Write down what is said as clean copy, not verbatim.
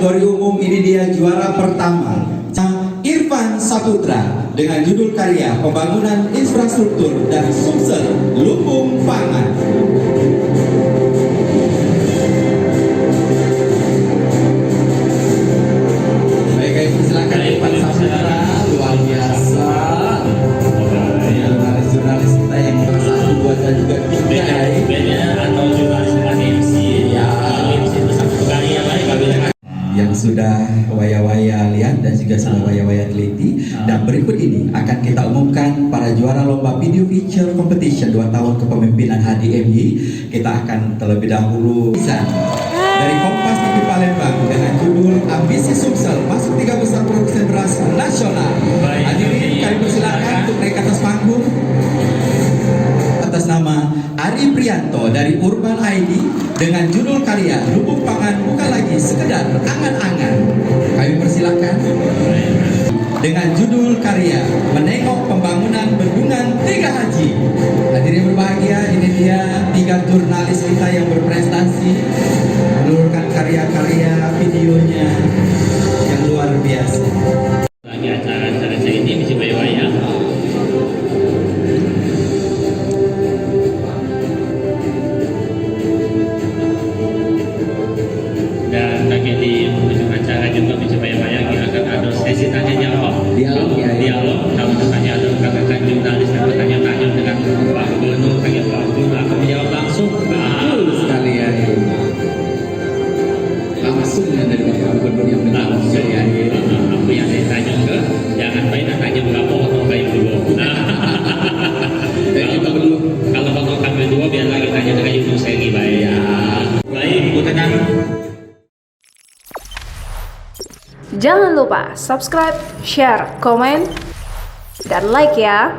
kategori umum ini dia juara pertama, Irfan Saputra dengan judul karya Pembangunan Infrastruktur dan Sumsel Lumbung Pangan. Baik, silakan Irfan Saputra, luar biasa. Jurnalis kita yang satu buat dan juga tiga atau jurnalis MC ya, MC itu satu kali yang lain yang sudah waya-waya lihat dan juga sudah waya-waya teliti. Dan berikut ini akan kita umumkan para juara lomba video feature competition 2 tahun kepemimpinan HDMI. Kita akan terlebih dahulu dari Kompas TV Palembang dengan judul Ambisi Sumsel masuk 3 besar produksi beras nasional. Hadirin kami persilakan untuk naik ke atas panggung. Atas nama Ari Prianto dari Urban ID dengan judul karya Lumbung Pangan bukan lagi sekedar angan-angan. Kami persilakan dengan judul karya Menengok Pembangunan Bendungan 3 Haji. Hadirin berbahagia, ini dia 3 jurnalis kita yang berprestasi menurunkan karya-karya videonya yang luar biasa. Lagi acara-acara saya ini bisa waya-waya. Dan bagi di ujung acara juga bisa waya-waya, akan ada sesi tanya jawab. Dialog. Kalau misalnya ada rekan-rekan jurnalis yang bertanya-tanya dengan Pak Gubernur, tanya Pak Gubernur akan menjawab langsung. Betul sekali ya. Langsung ya dari Pak Gubernur yang menjawab ya. Apa yang saya tanya ke, jangan baik dan tanya berapa potong baik dulu. Kalau potong kami dua biar lagi tanya dengan YouTube saya baik ya. Baik, Bu Tenang. Jangan lupa subscribe, share, komen, dan like ya.